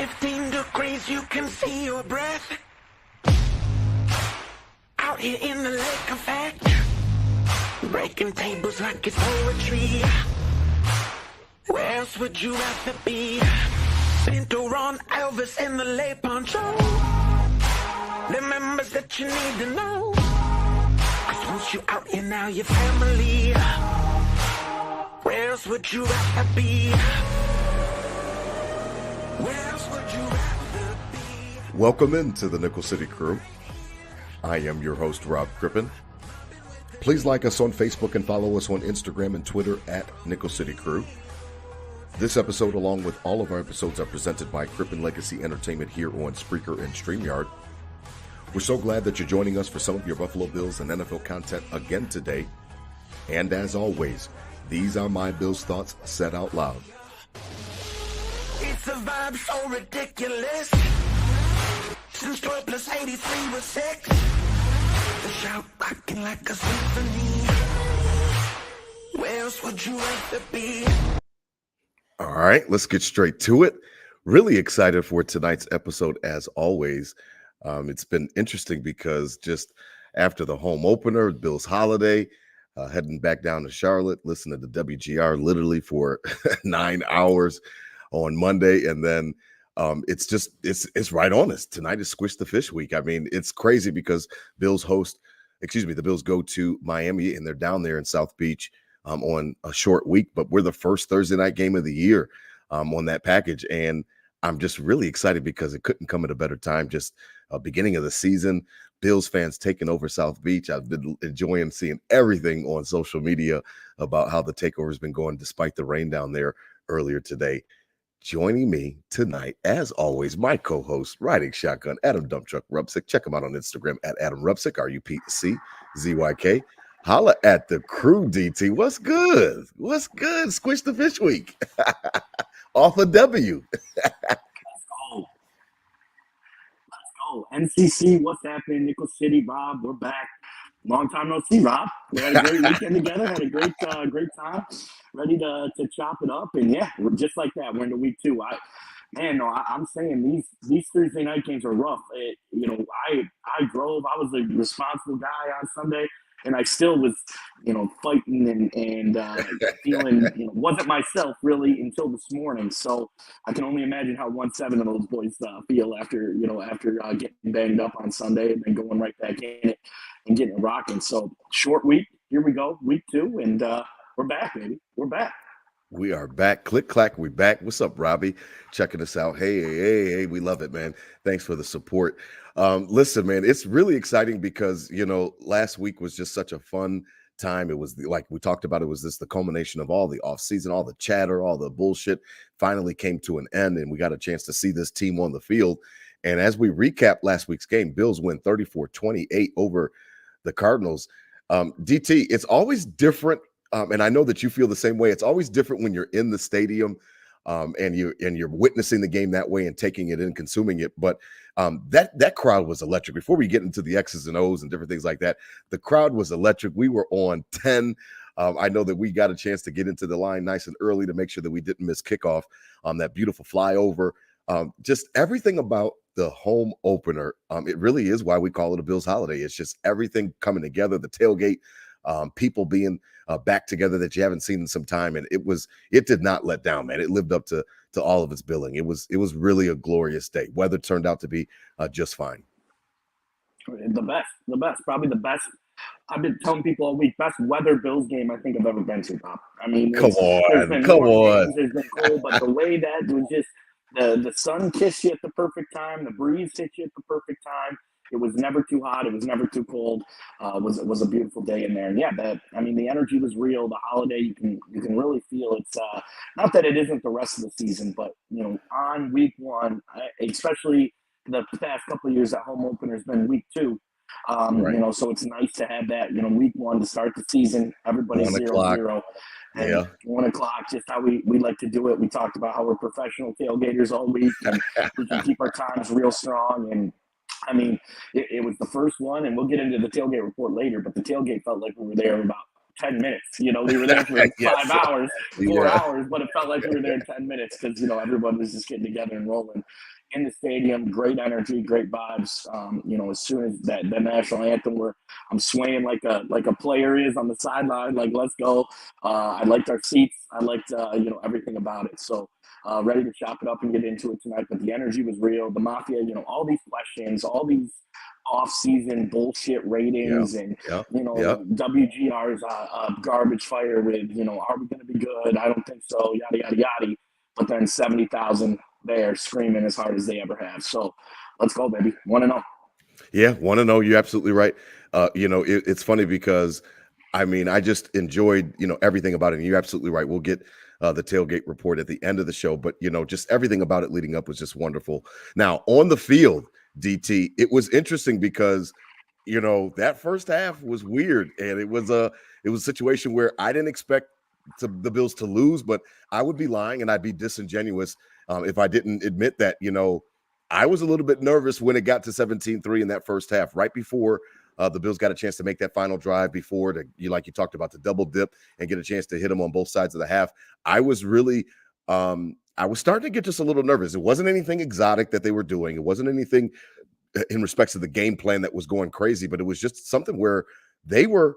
15 degrees, you can see your breath. Out here in the lake effect, breaking tables like it's poetry. Where else would you rather be? Pinto, Ron, Elvis, in the lay poncho. The members that you need to know. 'Cause once you out here now, your family. Where else would you rather be? Where else would you rather be? Welcome into the Nickel City Crew. I am your host, Rob Crippen. Please like us on Facebook and follow us on Instagram and Twitter at Nickel City Crew. This episode, along with all of our episodes, are presented by Crippen Legacy Entertainment here on Spreaker and StreamYard. We're so glad that you're joining us for some of your Buffalo Bills and NFL content again today. And as always, these are my Bills thoughts said out loud. It's a vibe so ridiculous. Since 12 plus 83 was 6. The shout rocking like a symphony. Where else would you rather be? All right, let's get straight to it. Really excited for tonight's episode as always. It's been interesting because just after the home opener, Bills holiday, heading back down to Charlotte, listening to WGR literally for 9 hours on Monday. And then it's right on us. Tonight is Squish the Fish week. I mean, it's crazy because the Bills go to Miami and they're down there in South Beach on a short week, but we're the first Thursday night game of the year on that package. And I'm just really excited because it couldn't come at a better time. Just beginning of the season, Bills fans taking over South Beach. I've been enjoying seeing everything on social media about how the takeover has been going despite the rain down there earlier today. Joining me tonight, as always, my co-host, Riding Shotgun, Adam Dumptruck Rupsick. Check him out on Instagram at Adam Rupsick, RUPCZYK. Holla at the crew, DT. What's good? What's good? Squish the Fish week. Off a W. Let's go. NCC, what's happening? Nickel City, Rob, we're back. Long time no see, Rob. We had a great weekend together, had a great time. Ready to chop it up. And yeah, we're just like that. We're into week 2. I'm saying these Thursday night games are rough. I drove. I was the responsible guy on Sunday. And I still was, fighting and feeling, wasn't myself really until this morning. So I can only imagine how 1-7 of those boys feel after getting banged up on Sunday and then going right back in it and getting it rocking. So short week. Here we go, week 2, and we're back, baby. We're back. We are back. Click, clack, we back. What's up, Robbie? Checking us out. Hey, we love it, man. Thanks for the support. Listen, man, it's really exciting because, last week was just such a fun time. It was like we talked about, it was the culmination of all the offseason, all the chatter, all the bullshit finally came to an end, and we got a chance to see this team on the field. And as we recap last week's game, Bills win 34-28 over the Cardinals. DT, it's always different. And I know that you feel the same way. It's always different when you're in the stadium and you're witnessing the game that way and taking it in, consuming it. But that crowd was electric. Before we get into the X's and O's and different things like that, the crowd was electric. We were on 10. I know that we got a chance to get into the line nice and early to make sure that we didn't miss kickoff on that beautiful flyover. Just everything about the home opener. It really is why we call it a Bills holiday. It's just everything coming together, the tailgate, people being back together that you haven't seen in some time. And it did not let down, man. It lived up to all of its billing. It was really a glorious day. Weather turned out to be just fine. The best, probably the best. I've been telling people all week, best weather Bills game I think I've ever been to, Bob. I mean, come on. There's been cold, but the way that was just the sun kissed you at the perfect time, the breeze hit you at the perfect time. It was never too hot. It was never too cold. Was a beautiful day in there. And yeah, the energy was real. The holiday, you can really feel it's not that it isn't the rest of the season, but on week 1, especially the past couple of years, that home opener has been week 2. Right. So it's nice to have that. Week 1 to start the season. Everybody's 0-0. And yeah. 1 o'clock, just how we like to do it. We talked about how we're professional tailgaters all week, and we can keep our times real strong. And I mean, it was the first one, and we'll get into the tailgate report later, but the tailgate felt like we were there about 10 minutes. We were there for 5 hours, 4 hours, but it felt like we were there in 10 minutes because, everyone was just getting together and rolling. in the stadium, great energy, great vibes. As soon as the national anthem, where I'm swaying like a player is on the sideline, like let's go. I liked our seats. I liked everything about it. So ready to chop it up and get into it tonight. But the energy was real. The Mafia, all these questions, all these off-season bullshit Yeah. ratings, and Yeah. Yeah. WGR's garbage fire with are we going to be good? I don't think so. Yada yada yada. But then 70,000 there screaming as hard as they ever have. So let's go, baby. 1-0. Yeah, want to know. You're absolutely right. It's funny because I mean, I just enjoyed, everything about it. And you're absolutely right. We'll get the tailgate report at the end of the show, but just everything about it leading up was just wonderful. Now, on the field, DT, it was interesting because that first half was weird, and it was a situation where I didn't expect the Bills to lose, but I would be lying and I'd be disingenuous if I didn't admit that I was a little bit nervous when it got to 17-3 in that first half, right before the Bills got a chance to make that final drive before like you talked about, the double dip and get a chance to hit them on both sides of the half. I was really, I was starting to get just a little nervous. It wasn't anything exotic that they were doing. It wasn't anything in respects to the game plan that was going crazy, but it was just something where they were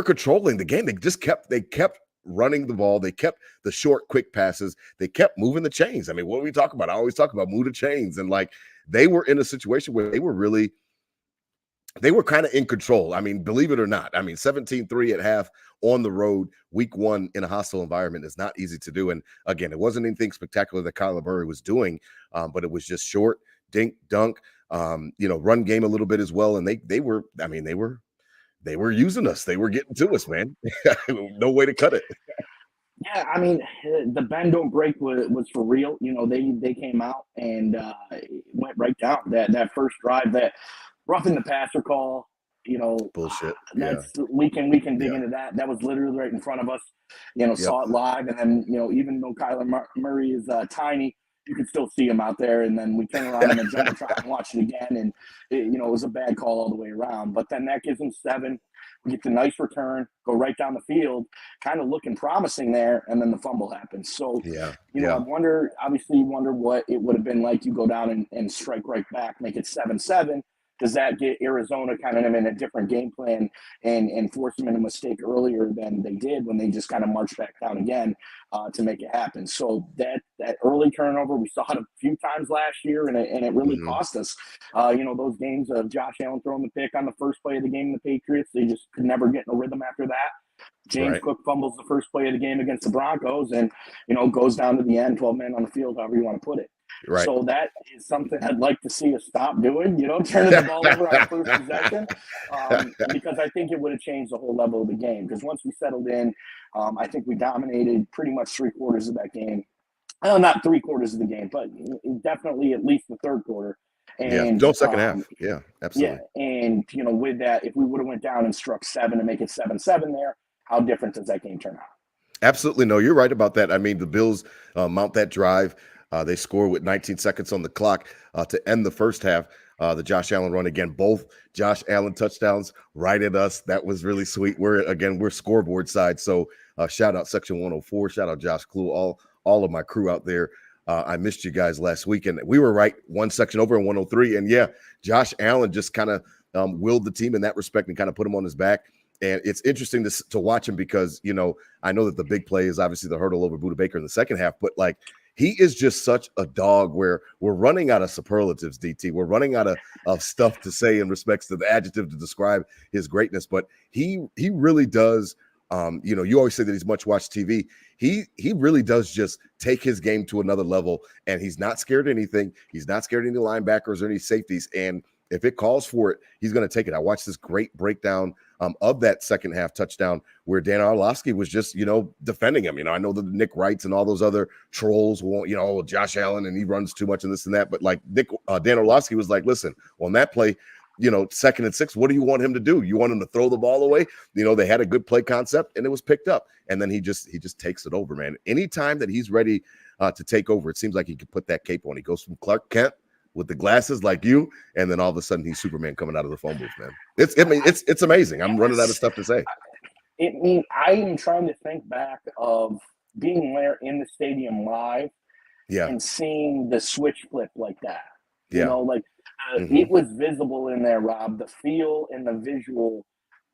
controlling the game. They kept running the ball. They kept the short, quick passes. They kept moving the chains. I mean, what we talk about, I always talk about move the chains. And like, they were in a situation where they were kind of in control. I mean, believe it or not, 17-3 at half on the road, week one in a hostile environment is not easy to do. And again, it wasn't anything spectacular that Kyler Murray was doing, but it was just short, dink, dunk, run game a little bit as well. And they were using us. They were getting to us, man. No way to cut it. Yeah, I mean, the bend don't break was for real. They came out and went right down that first drive, that roughing the passer call. Bullshit. That's we can dig Yeah. into that. That was literally right in front of us. Saw Yep. it live, and then even though Kyler Murray is tiny, you could still see him out there. And then we turn around and then Jumbotron and watch it again, and it was a bad call all the way around. But then that gives them 7. We get the nice return, go right down the field, kind of looking promising there, and then the fumble happens. So, Yeah. I wonder what it would have been like. You go down and strike right back, make it 7-7. Does that get Arizona kind of in a different game plan and force them in a mistake earlier than they did when they just kind of marched back down again to make it happen? So that early turnover, we saw it a few times last year, and it really cost us. Those games of Josh Allen throwing the pick on the first play of the game, the Patriots, they just could never get in a rhythm after that. James Cook fumbles the first play of the game against the Broncos and, goes down to the end, 12 men on the field, however you want to put it. Right. So that is something I'd like to see us stop doing, turning the ball over on first possession, because I think it would have changed the whole level of the game. Because once we settled in, I think we dominated pretty much 3/4 of that game. Well, not 3/4 of the game, but definitely at least the third quarter. And second half. Yeah, absolutely. Yeah, and with that, if we would have went down and struck 7 to make it 7-7 there, how different does that game turn out? Absolutely. No, you're right about that. I mean, the Bills mount that drive. They score with 19 seconds on the clock to end the first half. The Josh Allen run again, both Josh Allen touchdowns right at us. That was really sweet. We're scoreboard side. So shout out Section 104. Shout out Josh Clue, all of my crew out there. I missed you guys last week, and we were right one section over in 103. And yeah, Josh Allen just kind of willed the team in that respect and kind of put him on his back. And it's interesting to watch him because, I know that the big play is obviously the hurdle over Budda Baker in the second half, but like, he is just such a dog where we're running out of superlatives, DT. We're running out of stuff to say in respects to the adjective to describe his greatness. But he really does, you always say that he's much watched TV. He really does just take his game to another level, and he's not scared of anything. He's not scared of any linebackers or any safeties. And if it calls for it, he's going to take it. I watched this great breakdown of that second half touchdown where Dan Orlovsky was just, defending him. I know the Nick Wrights and all those other trolls won't, Josh Allen and he runs too much and this and that. But like Dan Orlovsky was like, listen, on that play, 2nd and 6, what do you want him to do? You want him to throw the ball away? They had a good play concept and it was picked up. And then he just takes it over, man. Anytime that he's ready to take over, it seems like he could put that cape on. He goes from Clark Kent with the glasses like you, and then all of a sudden he's Superman coming out of the phone booth, man. It's amazing. I'm running out of stuff to say. I am trying to think back of being there in the stadium live Yeah. and seeing the switch flip like that. You Yeah. know, like Hmm. it was visible in there, Rob. The feel and the visual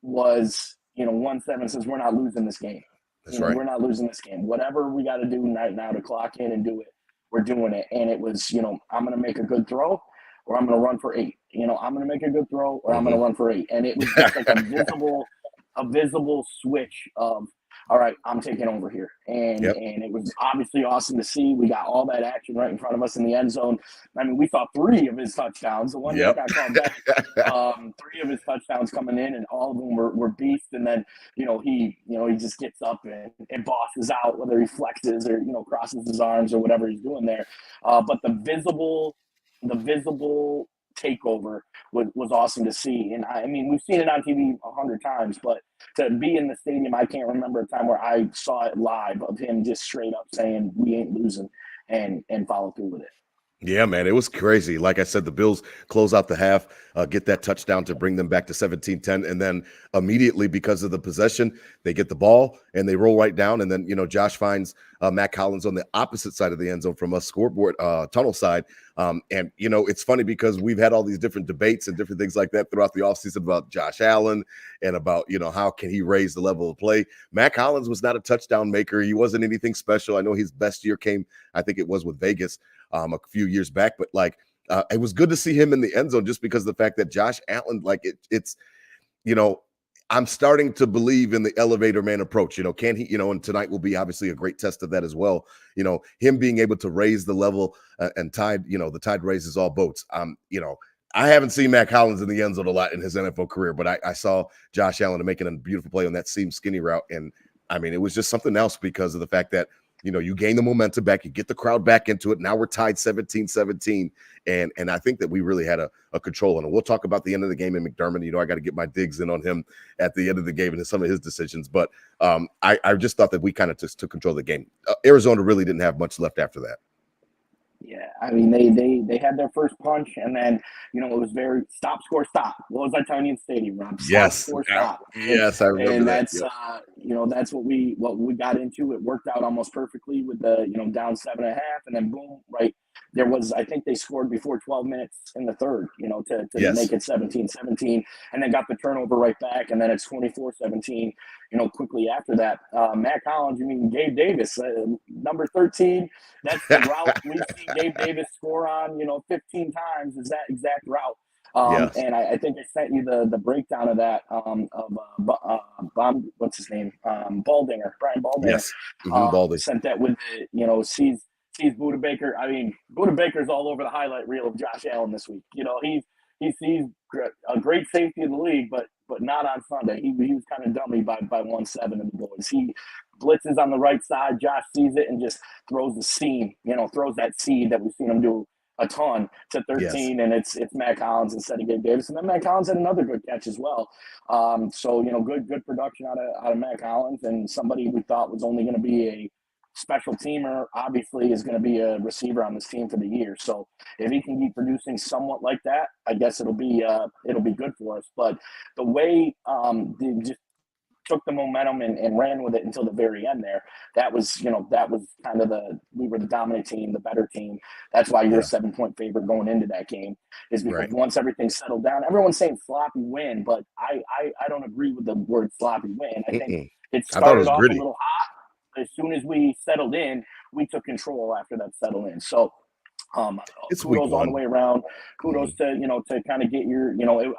was, 1-7 says we're not losing this game. That's right. We're not losing this game. Whatever we got to do right now to clock in and do it, we're doing it. And it was, I'm going to make a good throw or I'm going to run for 8. I'm going to make a good throw or I'm going Hmm. to run for 8. And it was just like a visible switch of, all right, I'm taking over here. And Yep. and it was obviously awesome to see. We got all that action right in front of us in the end zone. I mean, we saw 3 of his touchdowns. The one that Yep. got called back, 3 of his touchdowns coming in, and all of them were beasts. And then, he just gets up and bosses out, whether he flexes or, crosses his arms or whatever he's doing there. But the visible takeover was awesome to see. And I mean, we've seen it on TV 100 times, but to be in the stadium, I can't remember a time where I saw it live of him just straight up saying we ain't losing and follow through with it. Yeah, man, it was crazy. Like I said, the Bills close out the half, get that touchdown to bring them back to 17-10. And then immediately, because of the possession, they get the ball and they roll right down. And then, Josh finds Matt Collins on the opposite side of the end zone from us, scoreboard tunnel side. And, it's funny because we've had all these different debates and different things like that throughout the offseason about Josh Allen and about, how can he raise the level of play. Matt Collins was not a touchdown maker. He wasn't anything special. I know his best year came, I think it was with Vegas a few years back, but it was good to see him in the end zone just because of the fact that Josh Allen, it's I'm starting to believe in the elevator man approach. Can he, and tonight will be obviously a great test of that as well. Him being able to raise the level and tide, the tide raises all boats. I haven't seen Matt Collins in the end zone a lot in his NFL career, but I saw Josh Allen making a beautiful play on that seam skinny route. And I mean, it was just something else because of the fact that, you gain the momentum back, you get the crowd back into it. Now we're tied 17-17. And I think that we really had a control on it. We'll talk about the end of the game in McDermott. I got to get my digs in on him at the end of the game and some of his decisions. But I just thought that we kind of just took control of the game. Arizona really didn't have much left after that. Yeah, I mean they had their first punch, and then it was very stop, score, stop. What was I telling you in the stadium, Rob? Stop, Yes, score, stop. yes, I remember And that. that's that's what we got into. It worked out almost perfectly with the down 7.5, and then boom, right there was, I think they scored before 12 minutes in the third, to Yes. make it 17-17, and then got the turnover right back, and then it's 24-17. Quickly after that, Matt Collins, Gabe Davis, number 13. That's the route we've seen Gabe Davis score on, 15 times is that exact route. Yes. And I think I sent you the breakdown of that what's his name? Baldinger, Brian Baldinger. Yes. Baldy. Sent that with the, sees Buda Baker. I mean, Buda Baker's all over the highlight reel of Josh Allen this week. He's a great safety in the league, but not on Sunday. He was kind of dummy by 1-7 in the boys. He blitzes on the right side. Josh sees it and just throws the seam, throws that seed that we've seen him do a ton to 13, and it's Matt Collins instead of Gabe Davis. And then Matt Collins had another good catch as well. So good production out of Matt Collins, and somebody we thought was only going to be a special teamer obviously is going to be a receiver on this team for the year. So if he can keep producing somewhat like that, I guess it'll be good for us. But the way they just took the momentum and ran with it until the very end there, that was kind of we were the dominant team, the better team. That's why you're a 7-point favorite going into that game, is because once everything settled down, everyone's saying sloppy win, but I don't agree with the word sloppy win. I think it started off a little hot. As soon as we settled in, we took control after that settled in. So it's kudos all the way around. Kudos to kind of get your,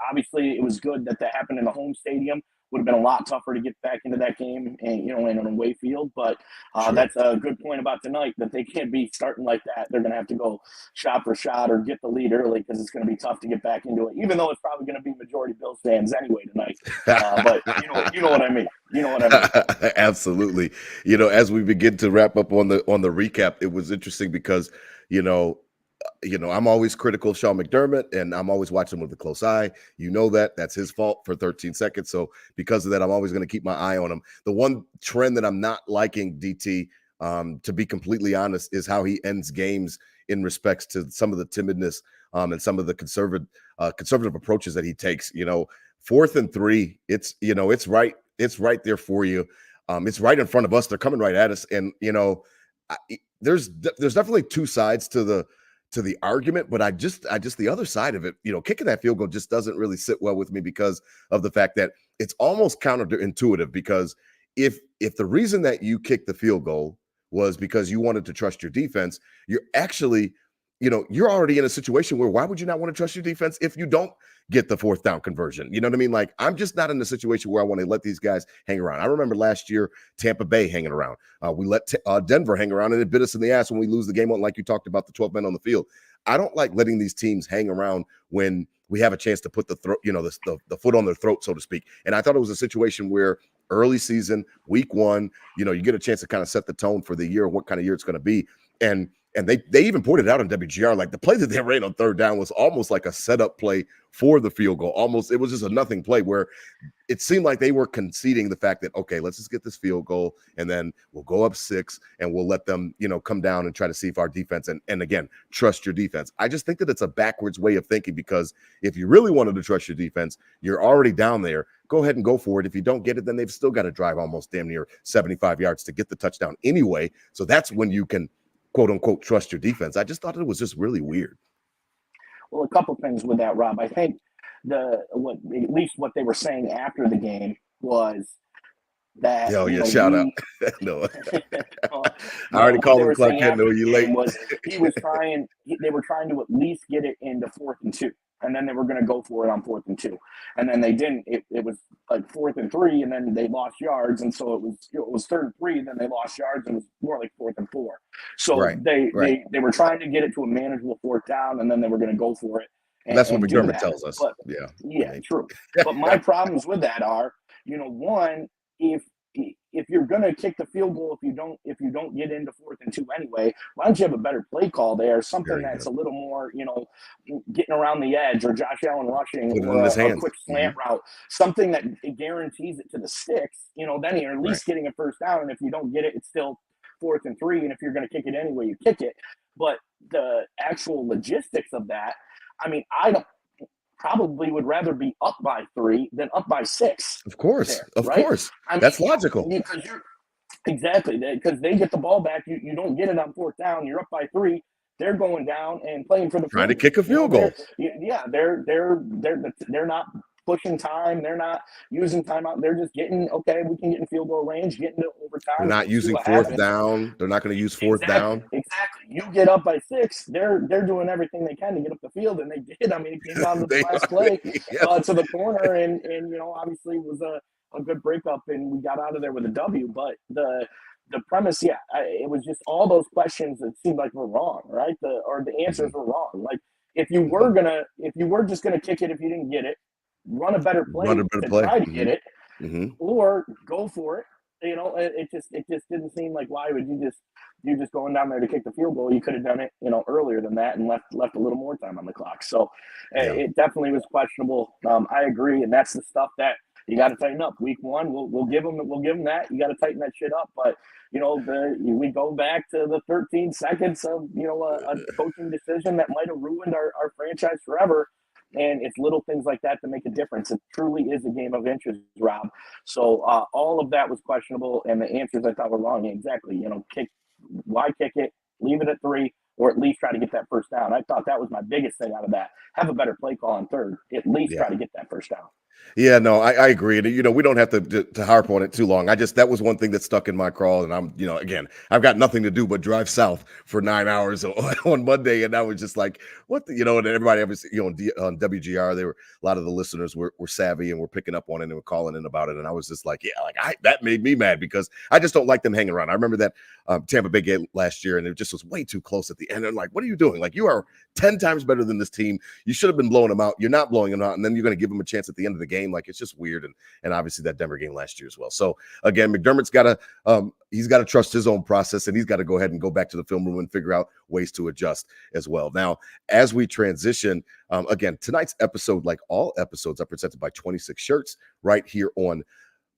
obviously it was good that happened in the home stadium. Would have been a lot tougher to get back into that game and, in an away field. But that's a good point about tonight, that they can't be starting like that. They're going to have to go shot for shot or get the lead early, because it's going to be tough to get back into it, even though it's probably going to be majority Bills fans anyway tonight. But you know what I mean. You know what I mean. Absolutely. As we begin to wrap up on the recap, it was interesting because, I'm always critical of Sean McDermott, and I'm always watching him with a close eye. That's his fault for 13 seconds. So because of that, I'm always going to keep my eye on him. The one trend that I'm not liking, DT, to be completely honest, is how he ends games in respects to some of the timidness and some of the conservative approaches that he takes. 4th and 3, it's right there for you. It's right in front of us. They're coming right at us, and there's definitely two sides to the argument, but I just the other side of it, kicking that field goal just doesn't really sit well with me because of the fact that it's almost counterintuitive. Because if the reason that you kicked the field goal was because you wanted to trust your defense, you're actually, you're already in a situation where why would you not want to trust your defense if you don't get the fourth down conversion? You know what I mean? Like, I'm just not in a situation where I want to let these guys hang around. I remember last year, Tampa Bay hanging around. We let Denver hang around, and it bit us in the ass when we lose the game on, like you talked about, the 12 men on the field. I don't like letting these teams hang around when we have a chance to put the throat, the foot on their throat, so to speak. And I thought it was a situation where early season, week one, you get a chance to kind of set the tone for the year, what kind of year it's going to be. And they even pointed out on WGR, like the play that they ran on third down was almost like a setup play for the field goal. Almost, it was just a nothing play where it seemed like they were conceding the fact that, okay, let's just get this field goal and then we'll go up 6 and we'll let them, come down and try to see if our defense, and again, trust your defense. I just think that it's a backwards way of thinking, because if you really wanted to trust your defense, you're already down there. Go ahead and go for it. If you don't get it, then they've still got to drive almost damn near 75 yards to get the touchdown anyway. So that's when you can, quote unquote, trust your defense. I just thought it was just really weird. Well, a couple things with that, Rob. I think at least what they were saying after the game was that. Oh yeah, shout out. No, I already called him Clark Kent. No, you late. They were trying to at least get it into 4th and 2, and then they were going to go for it on 4th and 2, and then they didn't. It was like 4th and 3, and then they lost yards, and so it was 3rd and 3, then they lost yards, and it was more like 4th and 4. So they were trying to get it to a manageable 4th down, and then they were going to go for it. That's what McDermott tells us. But, yeah, true. But my problems with that are, one, if you're going to kick the field goal, if you don't get into 4th and 2 anyway, why don't you have a better play call there? Something that's a little more, getting around the edge, or Josh Allen rushing, or a quick slant route, something that guarantees it to the sticks. Then you're at least getting a first down. And if you don't get it, it's still 4th and 3. And if you're going to kick it anyway, you kick it. But the actual logistics of that, I mean, I probably would rather be up by 3 than up by 6. Of course, course. That's logical. Exactly, because they get the ball back. You don't get it on 4th down. You're up by 3. They're going down and playing for the trying to kick a field goal. They're not pushing time. They're not using timeout. They're just getting, okay, we can get in field goal range, get into overtime. They're not using 4th down. They're not going to use 4th down. Exactly. You get up by 6. They're doing everything they can to get up the field, and they did. I mean, it came down to the last play to the corner, and obviously it was a good breakup, and we got out of there with a W. But the premise, it was just all those questions that seemed like were wrong, right? The answers were wrong. Like, if you were just gonna kick it if you didn't get it, run a better play try to get it, or go for it. It just didn't seem like, why would you just going down there to kick the field goal? You could have done it, earlier than that, and left a little more time on the clock. So it definitely was questionable. I agree, and that's the stuff that you got to tighten up. Week 1, we'll give them that. You got to tighten that shit up. But we go back to the 13 seconds of a coaching decision that might have ruined our franchise forever. And it's little things like that that make a difference. It truly is a game of inches, Rob. So all of that was questionable, and the answers I thought were wrong. Exactly. Why kick it? Leave it at 3, or at least try to get that first down. I thought that was my biggest thing out of that. Have a better play call on 3rd. At least try to get that first down. Yeah, no, I agree. And, we don't have to harp on it too long. that was one thing that stuck in my craw. And I'm, again, I've got nothing to do but drive south for 9 hours on Monday. And I was just like, and everybody, obviously, on WGR, a lot of the listeners were savvy and were picking up on it and were calling in about it. And I was just like, that made me mad, because I just don't like them hanging around. I remember that Tampa Bay game last year, and it just was way too close at the end. And like, what are you doing? Like, you are 10 times better than this team. You should have been blowing them out. You're not blowing them out. And then you're going to give them a chance at the end of the game. Like, it's just weird. And obviously that Denver game last year as well. So again, McDermott's he's got to trust his own process, and he's got to go ahead and go back to the film room and figure out ways to adjust as well. Now, as we transition, again, tonight's episode, like all episodes, are presented by 26 Shirts right here on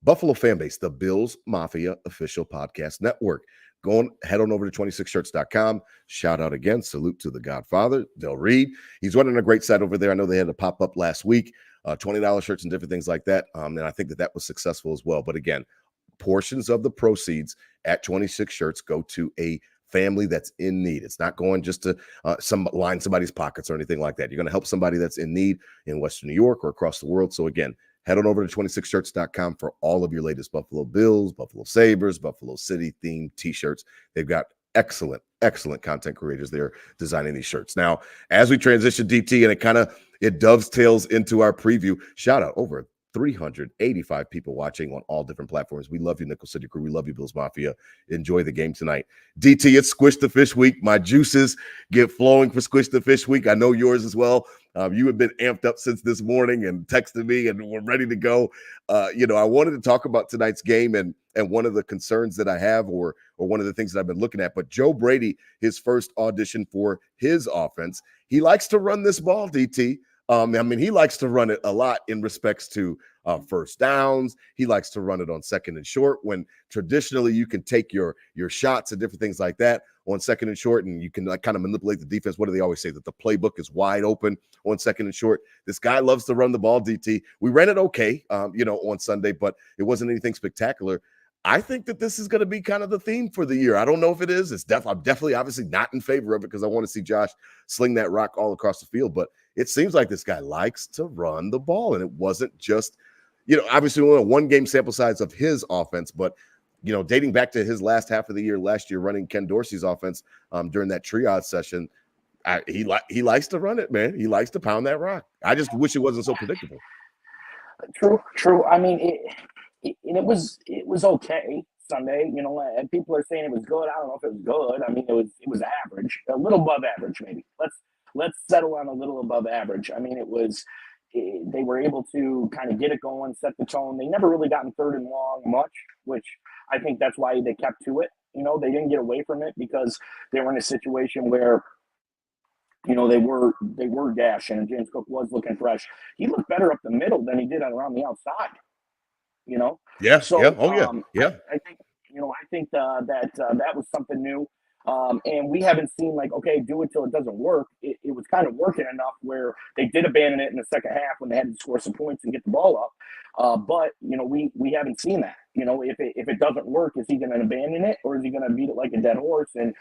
Buffalo Fanbase, the Bills Mafia official podcast network. Head on over to 26shirts.com. Shout out again. Salute to the Godfather, Del Reed. He's running a great site over there. I know they had a pop up last week, $20 shirts and different things like that. And I think that was successful as well. But again, portions of the proceeds at 26 Shirts go to a family that's in need. It's not going just to line somebody's pockets or anything like that. You're going to help somebody that's in need in Western New York or across the world. So again, head on over to 26shirts.com for all of your latest Buffalo Bills, Buffalo Sabres, Buffalo City themed t-shirts. They've got excellent content creators there designing these shirts. Now, as we transition, DT, and it dovetails into our preview, shout out over 385 people watching on all different platforms. We love you, Nickel City Crew. We love you, Bills Mafia. Enjoy the game tonight. DT, it's Squish the Fish week. My juices get flowing for Squish the Fish week. I know yours as well. You have been amped up since this morning and texted me, and we're ready to go. I wanted to talk about tonight's game and one of the concerns that I have, or one of the things that I've been looking at. But Joe Brady, his first audition for his offense, he likes to run this ball, DT. He likes to run it a lot in respects to first downs. He likes to run it on second and short, when traditionally you can take your shots and different things like that on second and short, and you can kind of manipulate the defense. What do they always say? That the playbook is wide open on second and short. This guy loves to run the ball, DT. We ran it okay, on Sunday, but it wasn't anything spectacular. I think that this is going to be kind of the theme for the year. I don't know if it is. I'm definitely obviously not in favor of it, because I want to see Josh sling that rock all across the field. But it seems like this guy likes to run the ball, and it wasn't just, obviously only a one-game sample size of his offense, but dating back to his last half of the year last year, running Ken Dorsey's offense during that triage session, he likes to run it, man. He likes to pound that rock. I just wish it wasn't so predictable. True. I mean, it was okay Sunday. And people are saying it was good. I don't know if it was good. I mean, it was average, a little above average, maybe. Let's settle on a little above average. I mean, they were able to kind of get it going, set the tone. They never really got in third and long much, which I think that's why they kept to it. They didn't get away from it because they were in a situation where they were gashing, and James Cook was looking fresh. He looked better up the middle than he did around the outside. Yeah. So, yeah. Oh yeah. Yeah. I think that was something new. And we haven't seen okay, do it till it doesn't work. It was kind of working enough where they did abandon it in the second half when they had to score some points and get the ball up. But we haven't seen that. If it doesn't work, is he going to abandon it, or is he going to beat it like a dead horse and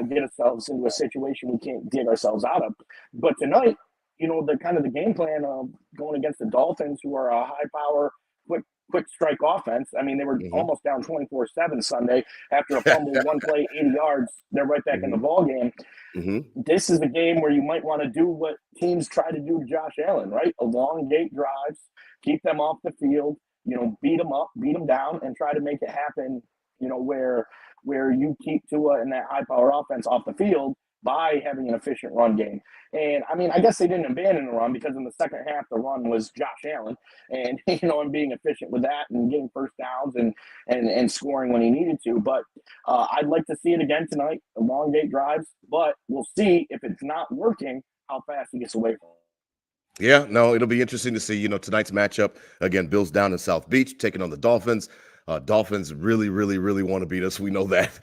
get ourselves into a situation we can't dig ourselves out of? But tonight, the game plan of going against the Dolphins, who are a high power, quick strike offense. I mean, they were almost down 24-7 Sunday after a fumble, one play, 80 yards. They're right back in the ball game. This is the game where you might want to do what teams try to do to Josh Allen, right? Elongate drives, keep them off the field, beat them up, beat them down, and try to make it happen, where you keep Tua and that high power offense off the field by having an efficient run game. And I mean, I guess they didn't abandon the run, because in the second half, the run was Josh Allen and, and being efficient with that and getting first downs and scoring when he needed to. But I'd like to see it again tonight, elongate drives, but we'll see if it's not working, how fast he gets away from it. Yeah, no, it'll be interesting to see, tonight's matchup. Again, Bills down in South Beach taking on the Dolphins. Dolphins really, really, really want to beat us. We know that.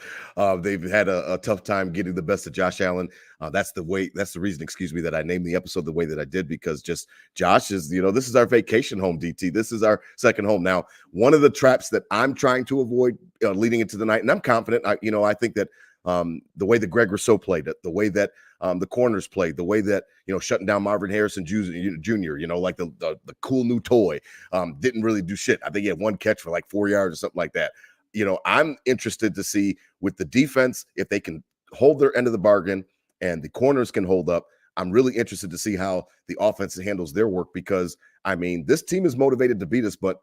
They've had a tough time getting the best of Josh Allen. That's the reason, that I named the episode the way that I did, because just Josh is, this is our vacation home, DT. This is our second home. Now, one of the traps that I'm trying to avoid leading into the night, and I'm confident, I think that the way that Greg Rousseau played it, the way that the corners played, the way that, shutting down Marvin Harrison Jr., like the cool new toy, didn't really do shit. I think he had one catch for like 4 yards or something like that. I'm interested to see with the defense, if they can hold their end of the bargain and the corners can hold up. I'm really interested to see how the offense handles their work, because, this team is motivated to beat us, but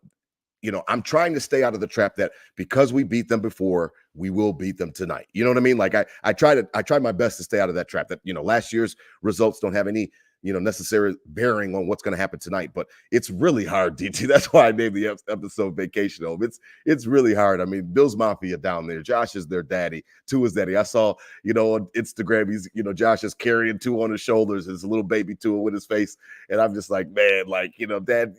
I'm trying to stay out of the trap that because we beat them before, we will beat them tonight. You know what I mean? Like I tried my best to stay out of that trap that, last year's results don't have any, necessary bearing on what's going to happen tonight, but it's really hard, DT. That's why I named the episode Vacation Home. It's really hard. Bills Mafia down there. Josh is their daddy. Tua's daddy. I saw, on Instagram, he's, Josh is carrying Tua on his shoulders, his little baby Tua with his face. And I'm just like, man, Dad,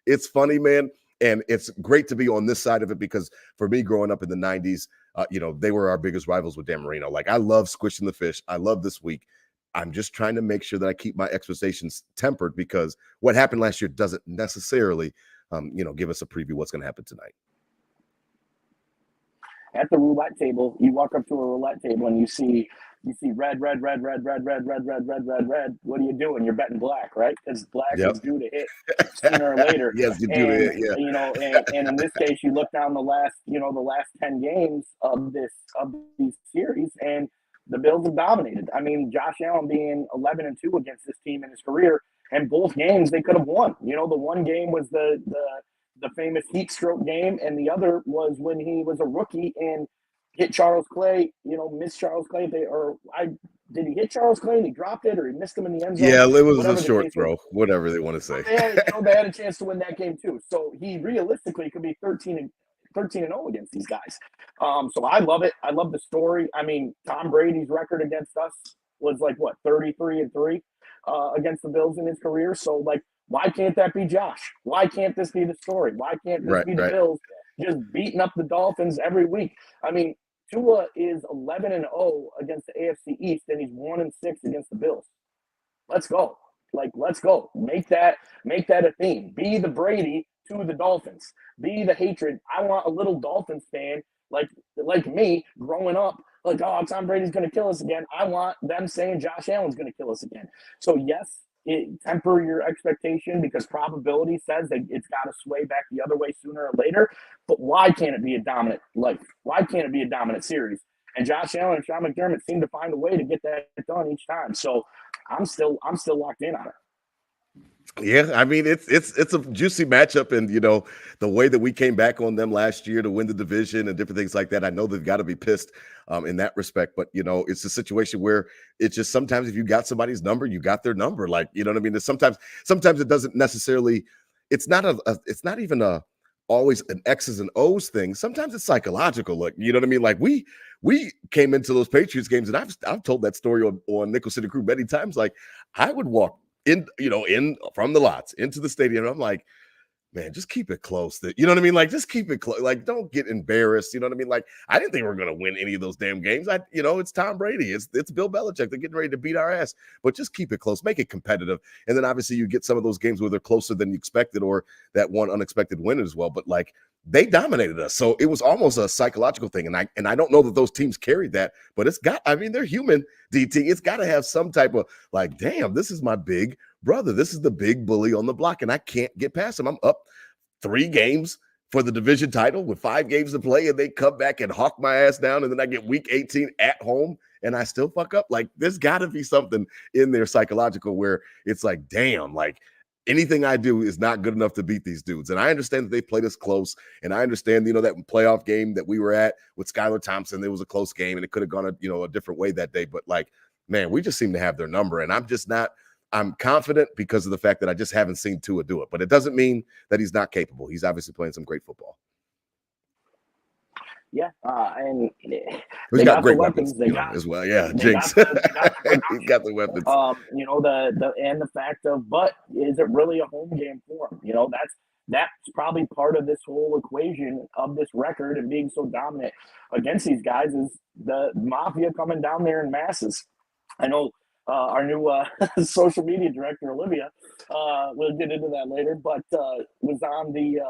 it's funny, man. And it's great to be on this side of it, because for me, growing up in the 90s, they were our biggest rivals with Dan Marino. Like, I love Squishing the Fish. I love this week. I'm just trying to make sure that I keep my expectations tempered, because what happened last year doesn't necessarily, give us a preview what's going to happen tonight. at the roulette table, you walk up to a roulette table and you see red, red, red, red, red, red, red, red, red, red, red. What are you doing? You're betting black, right? Because black Yep. is due to hit sooner or later. Yes, you do And that. Yeah. and in this case, you look down the last 10 games of these series, and the Bills have dominated. I mean, Josh Allen being 11-2 against this team in his career, and both games they could have won. The one game was the famous heat stroke game, and the other was when he was a rookie and hit Charles Clay. Missed Charles Clay. Did he hit Charles Clay and he dropped it, or he missed him in the end zone? Yeah, it was Whatever a short throw, whatever they want to say. They had a chance to win that game too. So he realistically could be 13-0 against these guys. So I love it. I love the story. I mean, Tom Brady's record against us was like what, 33-3 against the Bills in his career. So like, why can't that be Josh? Why can't this be the story? Why can't this be the Bills just beating up the Dolphins every week? I mean, Tua is 11-0 against the AFC East, and he's 1-6 against the Bills. Let's go. Let's go. Make that a theme. Be the Brady to the Dolphins. Be the hatred. I want a little Dolphins fan like me growing up, like, oh, Tom Brady's going to kill us again. I want them saying Josh Allen's going to kill us again. So, yes, temper your expectation, because probability says that it's got to sway back the other way sooner or later. But why can't it be a dominant Why can't it be a dominant series? And Josh Allen and Sean McDermott seem to find a way to get that done each time. So I'm still locked in on it. Yeah, I mean, it's a juicy matchup, and the way that we came back on them last year to win the division and different things like that. I know they've got to be pissed in that respect, but it's a situation where it's just sometimes if you got somebody's number, you got their number. Like, you know what I mean? Sometimes it doesn't necessarily. It's not not even always an X's and O's thing. Sometimes it's psychological. Like, you know what I mean? Like we came into those Patriots games, and I've told that story on Nickel City Crew many times. Like, I would walk in from the lots into the stadium. I'm like, man, just keep it close. You know what I mean? Like, just keep it close. Like, don't get embarrassed. You know what I mean? Like, I didn't think we were going to win any of those damn games. It's Tom Brady. It's Bill Belichick. They're getting ready to beat our ass. But just keep it close. Make it competitive. And then obviously you get some of those games where they're closer than you expected, or that one unexpected win as well. But like, they dominated us. So it was almost a psychological thing. And I don't know that those teams carried that, but they're human, DT. It's got to have some type of like, damn, this is my big brother. This is the big bully on the block, and I can't get past him. I'm up 3 games for the division title with 5 games to play, and they come back and hawk my ass down, and then I get week 18 at home and I still fuck up. Like, there's got to be something in there psychological where it's like, damn, like, anything I do is not good enough to beat these dudes. And I understand that they played us close, and I understand, that playoff game that we were at with Skylar Thompson, it was a close game, and it could have gone a different way that day. But like, man, we just seem to have their number, and I'm confident because of the fact that I just haven't seen Tua do it. But it doesn't mean that he's not capable. He's obviously playing some great football. Yeah, and he's got great weapons as well. Yeah, Jinx. He's got the weapons. The fact of, but is it really a home game for him? That's probably part of this whole equation of this record and being so dominant against these guys is the mafia coming down there in masses. I know our new social media director, Olivia, we'll get into that later, but was on the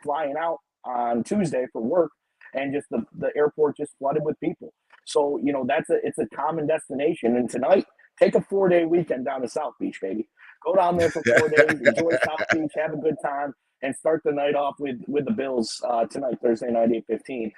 flying out on Tuesday for work. And just the airport just flooded with people. So, it's a common destination. And tonight, take a 4-day weekend down to South Beach, baby. Go down there for 4 days, enjoy South Beach, have a good time, and start the night off with the Bills tonight, Thursday night, 8:15.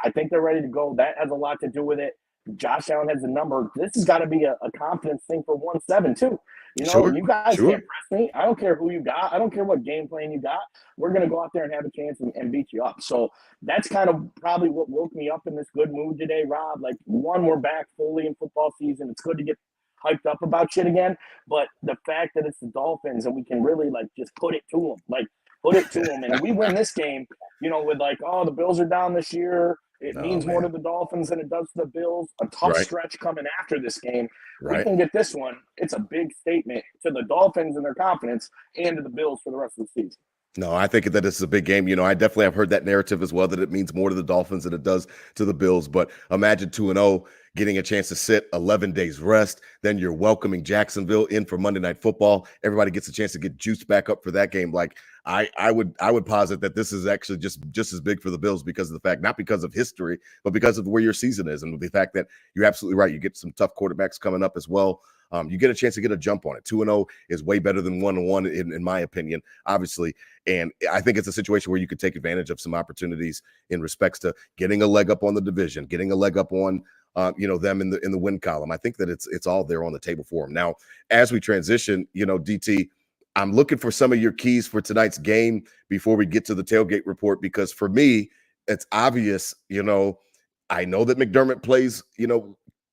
I think they're ready to go. That has a lot to do with it. Josh Allen has a number. This has got to be a confidence thing for 1-7 too. You guys can't press me. I don't care who you got. I don't care what game plan you got. We're going to go out there and have a chance and beat you up. So that's kind of probably what woke me up in this good mood today, Rob. Like, we're back fully in football season. It's good to get hyped up about shit again. But the fact that it's the Dolphins and we can really just put it to them. And we win this game, with the Bills are down this year. It means more to the Dolphins than it does to the Bills. A tough stretch coming after this game. We can get this one. It's a big statement to the Dolphins and their confidence, and to the Bills for the rest of the season. No, I think that it's a big game. I definitely have heard that narrative as well, that it means more to the Dolphins than it does to the Bills. But imagine 2-0, getting a chance to sit 11 days rest. Then you're welcoming Jacksonville in for Monday Night Football. Everybody gets a chance to get juiced back up for that game. Like, I would posit that this is actually just as big for the Bills because of the fact, not because of history, but because of where your season is, and the fact that you're absolutely right. You get some tough quarterbacks coming up as well. You get a chance to get a jump on it. 2-0 is way better than 1-1 in my opinion, obviously. And I think it's a situation where you could take advantage of some opportunities in respects to getting a leg up on the division, getting a leg up on them in the win column. I think that it's all there on the table for them. Now, as we transition, DT, I'm looking for some of your keys for tonight's game before we get to the tailgate report, because for me, it's obvious, I know that McDermott plays,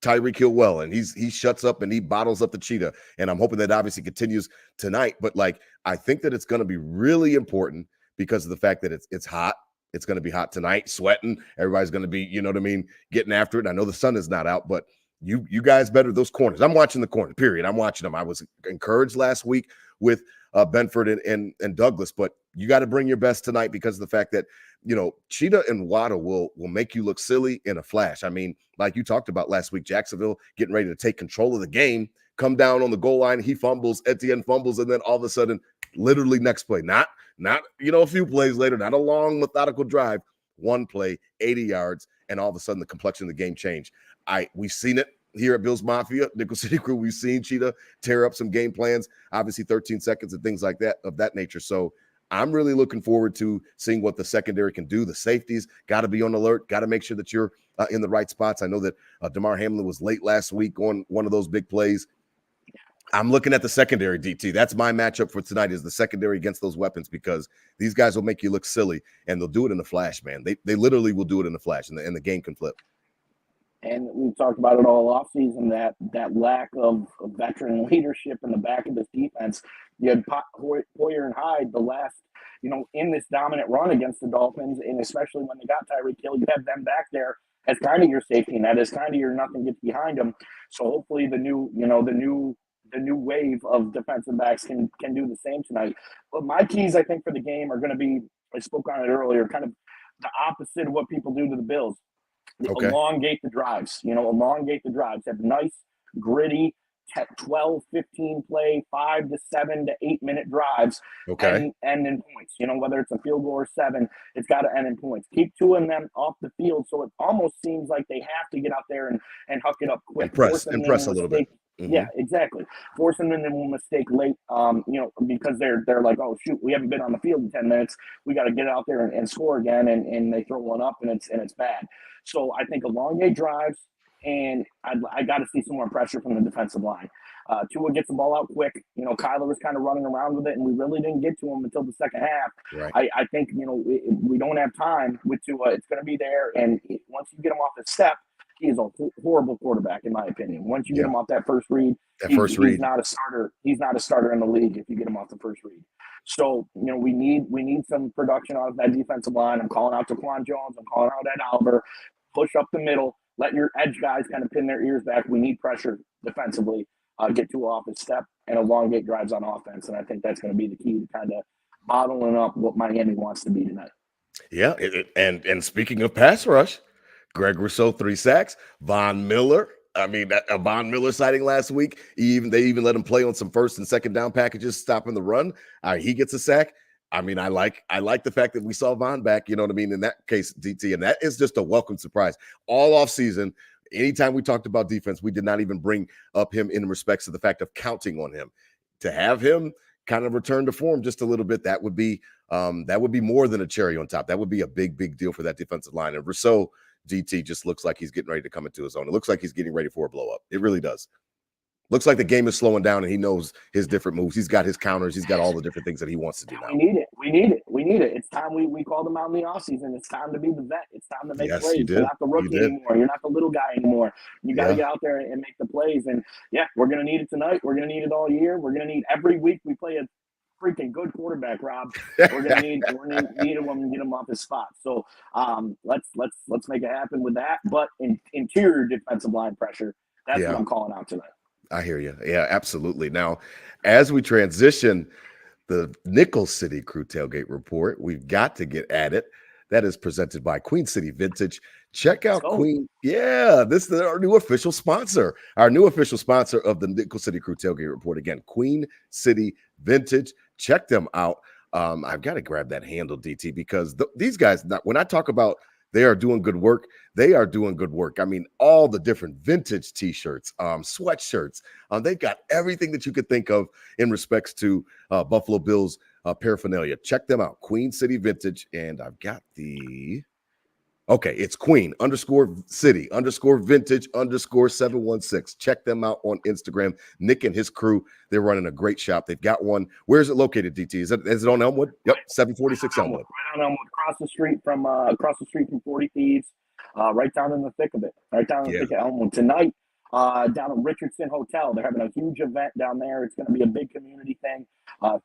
Tyreek Hill well, and he shuts up and he bottles up the cheetah. And I'm hoping that obviously continues tonight. But I think that it's going to be really important because of the fact that it's hot. It's going to be hot tonight, sweating. Everybody's going to be, getting after it. I know the sun is not out, but you guys better those corners. I'm watching the corner, period. I'm watching them. I was encouraged last week with Benford and Douglas, but you got to bring your best tonight because of the fact that, Cheetah and Waddle will make you look silly in a flash. I mean, like you talked about last week, Jacksonville getting ready to take control of the game, come down on the goal line, he fumbles, Etienne fumbles, and then all of a sudden, literally next play, not a few plays later, not a long methodical drive, one play, 80 yards, and all of a sudden the complexion of the game changed. We've seen it here at Bills Mafia, Nickel City Crew. We've seen Cheetah tear up some game plans, obviously 13 seconds and things like that of that nature. So I'm really looking forward to seeing what the secondary can do. The safeties got to be on alert, got to make sure that you're in the right spots. I know that DeMar Hamlin was late last week on one of those big plays. I'm looking at the secondary, DT. That's my matchup for tonight, is the secondary against those weapons, because these guys will make you look silly, and they'll do it in a flash, man. They literally will do it in a flash, and the game can flip. And we've talked about it all offseason, that lack of veteran leadership in the back of this defense. You had Hoyer and Hyde the last, in this dominant run against the Dolphins, and especially when they got Tyreek Hill, you have them back there as kind of your safety net, as kind of your nothing gets behind them. So hopefully the new wave of defensive backs can do the same tonight. But my keys, I think, for the game are going to be, I spoke on it earlier, kind of the opposite of what people do to the Bills. Okay. Elongate the drives, have nice, gritty, 12, 15 play, 5 to 7 to 8 minute drives. Okay. And in points, whether it's a field goal or 7, it's got to end in points. Keep 2 of them off the field, so it almost seems like they have to get out there and huck it up quick. And press a little bit. Mm-hmm. Yeah, exactly. Forcing them into a mistake late, because they're like, oh shoot, we haven't been on the field in 10 minutes. We got to get out there and score again, and they throw one up and it's bad. So I think elongate drives, and I got to see some more pressure from the defensive line. Tua gets the ball out quick. Kyler was kind of running around with it, and we really didn't get to him until the second half. Right. I think we don't have time with Tua. It's going to be there, and once you get him off the step, he is a horrible quarterback, in my opinion. Once you get him off that first read, he's not a starter. He's not a starter in the league if you get him off the first read. So, we need some production out of that defensive line. I'm calling out Taquan Jones. I'm calling out Ed Oliver. Push up the middle. Let your edge guys kind of pin their ears back. We need pressure defensively. Get Tua off his step and elongate drives on offense. And I think that's going to be the key to kind of bottling up what Miami wants to be tonight. Yeah, and speaking of pass rush, Greg Rousseau, 3 sacks. Von Miller, a Von Miller sighting last week. They even let him play on some first and second down packages, stopping the run. He gets a sack. I like the fact that we saw Von back, in that case, DT, and that is just a welcome surprise. All off season, anytime we talked about defense, we did not even bring up him in respects to the fact of counting on him. To have him kind of return to form just a little bit, that would be more than a cherry on top. That would be a big, big deal for that defensive line. And Rousseau, DT, just looks like he's getting ready to come into his own. It looks like he's getting ready for a blow up. It really does. Looks like the game is slowing down, and he knows his different moves. He's got his counters. He's got all the different things that he wants to do now. We need it. It's time we called him out in the offseason. It's time to be the vet. It's time to make plays. You're not the rookie anymore. You're not the little guy anymore. You got to get out there and make the plays. And, we're going to need it tonight. We're going to need it all year. We're going to need every week we play a freaking good quarterback, Rob. We're going to need him and get him off his spot. So let's make it happen with that. But interior defensive line pressure, that's what I'm calling out tonight. I hear you. Yeah, absolutely. Now, as we transition the Nickel City Crew Tailgate Report, we've got to get at it. That is presented by Queen City Vintage. Check out Queen. Yeah, this is our new official sponsor. Our new official sponsor of the Nickel City Crew Tailgate Report. Again, Queen City Vintage. Check them out. I've got to grab that handle, DT, because these guys, when I talk about they are doing good work, they are doing good work. I mean, all the different vintage t-shirts, sweatshirts. They've got everything that you could think of in respects to Buffalo Bills paraphernalia. Check them out, Queen City Vintage. And I've got it's Queen_City_Vintage_716. Check them out on Instagram. Nick and his crew, they're running a great shop. They've got one. Where is it located, DT? Is it on Elmwood? Yep, 746 Elmwood. Right on Elmwood, across the street from 40 Thieves, right down in the thick of it. Right down in the thick of Elmwood. Tonight, down at Richardson Hotel, they're having a huge event down there. It's going to be a big community thing.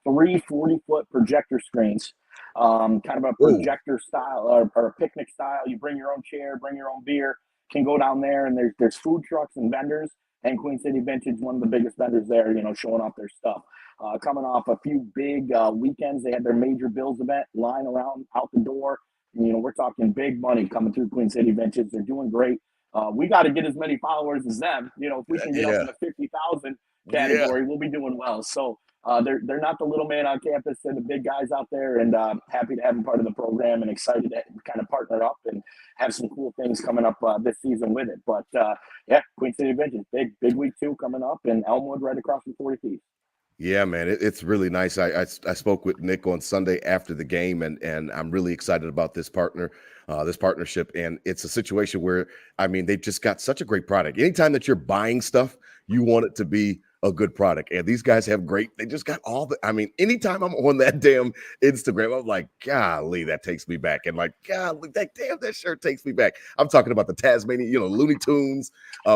3 40-foot projector screens. Kind of a projector style or a picnic style. You bring your own chair, bring your own beer, can go down there, and there's food trucks and vendors. And Queen City Vintage, one of the biggest vendors there, showing off their stuff. Coming off a few big weekends, they had their major Bills event, line around out the door. And, we're talking big money coming through Queen City Vintage. They're doing great. We got to get as many followers as them. If we can get up in the 50,000 category, we'll be doing well. So they're not the little man on campus. They're the big guys out there, and happy to have them part of the program and excited to kind of partner up and have some cool things coming up this season with it. But Queen City Vintage, big week 2 coming up in Elmwood, right across from 40 Thieves. Yeah, man, it's really nice. I spoke with Nick on Sunday after the game, and I'm really excited about this partnership. And it's a situation where, I mean, they've just got such a great product. Anytime that you're buying stuff, you want it to be a good product. And these guys have they just got anytime I'm on that damn Instagram, I'm like, golly, that takes me back. And like, golly, that shirt takes me back. I'm talking about the Tasmanian, Looney Tunes,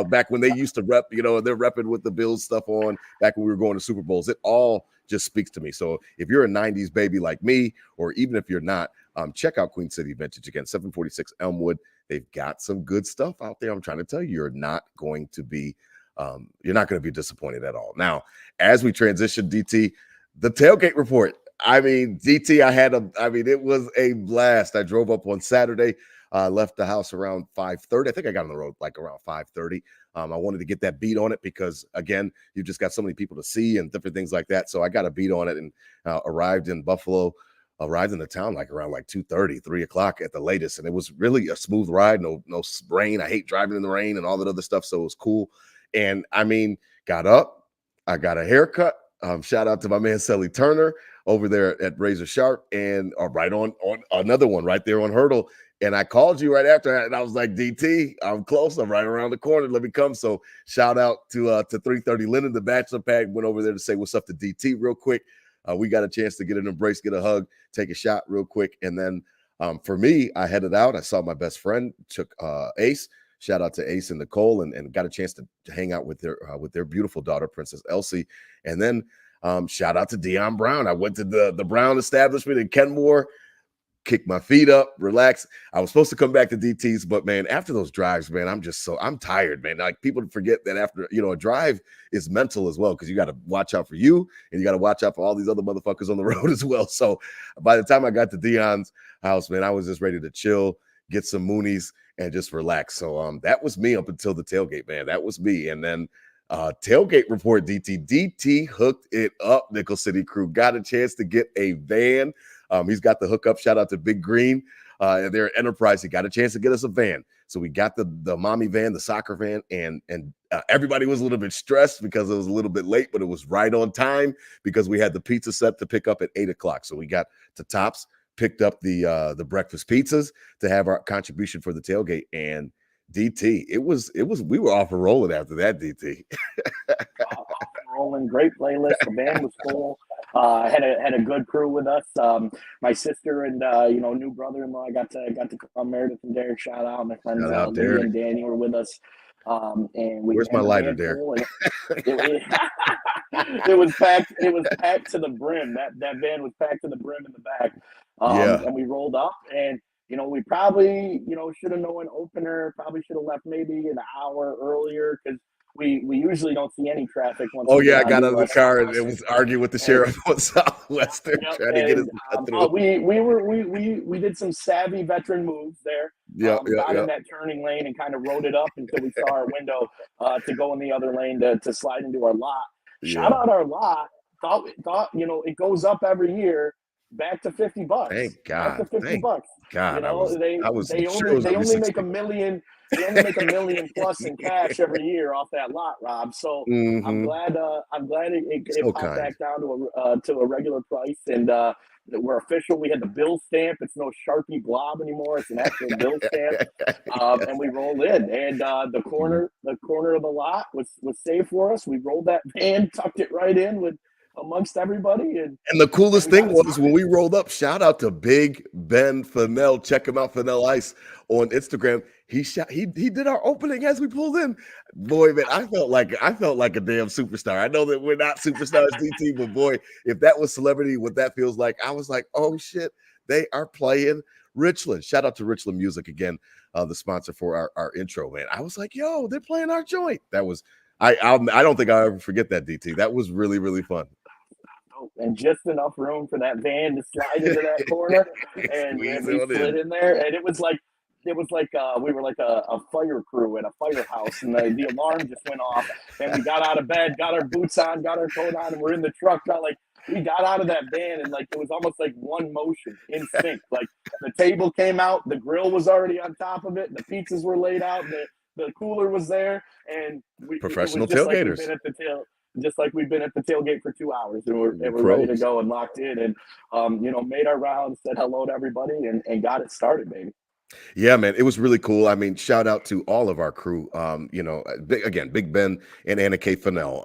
back when they used to rep, they're repping with the Bills stuff on back when we were going to Super Bowls. It all just speaks to me. So if you're a 90s baby like me, or even if you're not, check out Queen City Vintage again, 746 Elmwood. They've got some good stuff out there. I'm trying to tell you, you're not going to be disappointed at all. Now, as we transition, DT, the tailgate report. I mean, DT, it was a blast. I drove up on Saturday, left the house around 5:30. I think I got on the road like around 5:30. I wanted to get that beat on it because, again, you've just got so many people to see and different things like that. So I got a beat on it and arrived in the town like around like 2:30, 3 o'clock at the latest. And it was really a smooth ride. No rain. I hate driving in the rain and all that other stuff. So it was cool. And got up, I got a haircut. Shout out to my man, Sally Turner over there at Razor Sharp, and right on another one right there on Hurdle. And I called you right after that, and I was like, DT, I'm close. I'm right around the corner. Let me come. So shout out to 330 Lennon, the Bachelor Pack, went over there to say what's up to DT real quick. We got a chance to get an embrace, get a hug, take a shot real quick. And then for me, I headed out. I saw my best friend, took Ace. Shout out to Ace and Nicole, and got a chance to hang out with their beautiful daughter, Princess Elsie. And then shout out to Deion Brown. I went to the Brown establishment in Kenmore, kicked my feet up, relax. I was supposed to come back to DT's, but man, after those drives, man, I'm tired, man. Like, people forget that after, a drive is mental as well, because you got to watch out for you and you got to watch out for all these other motherfuckers on the road as well. So by the time I got to Deion's house, man, I was just ready to chill, get some Moonies, and just relax. So that was me up until the tailgate, man. That was me. And then tailgate report, DT hooked it up. Nickel City crew got a chance to get a van. He's got the hookup. Shout out to Big Green. They're Enterprise. He got a chance to get us a van. So we got the mommy van, the soccer van, and everybody was a little bit stressed because it was a little bit late, but it was right on time because we had the pizza set to pick up at 8 o'clock. So we got to Tops, picked up the breakfast pizzas to have our contribution for the tailgate. And DT, we were off and rolling after that, DT. Off and rolling, great playlist. The band was full. Had a good crew with us. My sister and new brother-in-law got to come. Meredith and Derek, shout out. My friends Lee and Danny were with us. And where's my lighter, Derek? It was packed. It was packed to the brim. That van was packed to the brim in the back. And we rolled up, and we probably should have known opener. Probably should have left maybe an hour earlier, because we usually don't see any traffic. I got out of the car and it was arguing with the sheriff on Southwestern, trying to get us through. We did some savvy veteran moves there. Got in that turning lane and kind of rode it up until we saw our window to go in the other lane to slide into our lot. Shout out our lot. Thought it goes up every year. back to $50. Thank Back to God. $50. Thank God. I was They sure it was at least only make 60. $1 million. They only make $1 million plus in cash every year off that lot, Rob. So I'm Mhm. glad. I'm glad So it popped kind. back down to a regular price, and we're official. We had the bill stamp. It's no Sharpie blob anymore. It's an actual bill stamp, and we rolled in. And the Mhm. corner of the lot was saved for us. We rolled that van, tucked it right in with amongst everybody, And the and coolest we got thing it was when started. we rolled up, shout out to Big Ben Fennell. Check him out, Fennell Ice on Instagram. He did our opening as we pulled in. Boy, man, I felt like a damn superstar. I know that we're not superstars, DT, but boy, if that was celebrity, what that feels like, I was like, oh shit, they are playing Richland. Shout out to Richland Music again, the sponsor for our intro, man. I was like, yo, they're playing our joint. That was I don't think I'll ever forget that, DT. That was really, really fun. And just enough room for that van to slide into that corner, and Squeeze we on slid in. in there, and it was like we were like a fire crew at a firehouse, and the alarm just went off, and we got out of bed, got our boots on, got our coat on, and we're in the truck. We got out of that van, and like it was almost like one motion in sync. Like the table came out, the grill was already on top of it, the pizzas were laid out, the cooler was there, and it was Professional tailgaters. just like we've been at the tailgate for 2 hours, and we're ready to Pros. go and locked in, and made our rounds, said hello to everybody, and got it started, baby. Yeah, man, it was really cool. I mean, shout out to all of our crew. Again, Big Ben and Anna K. Fennell,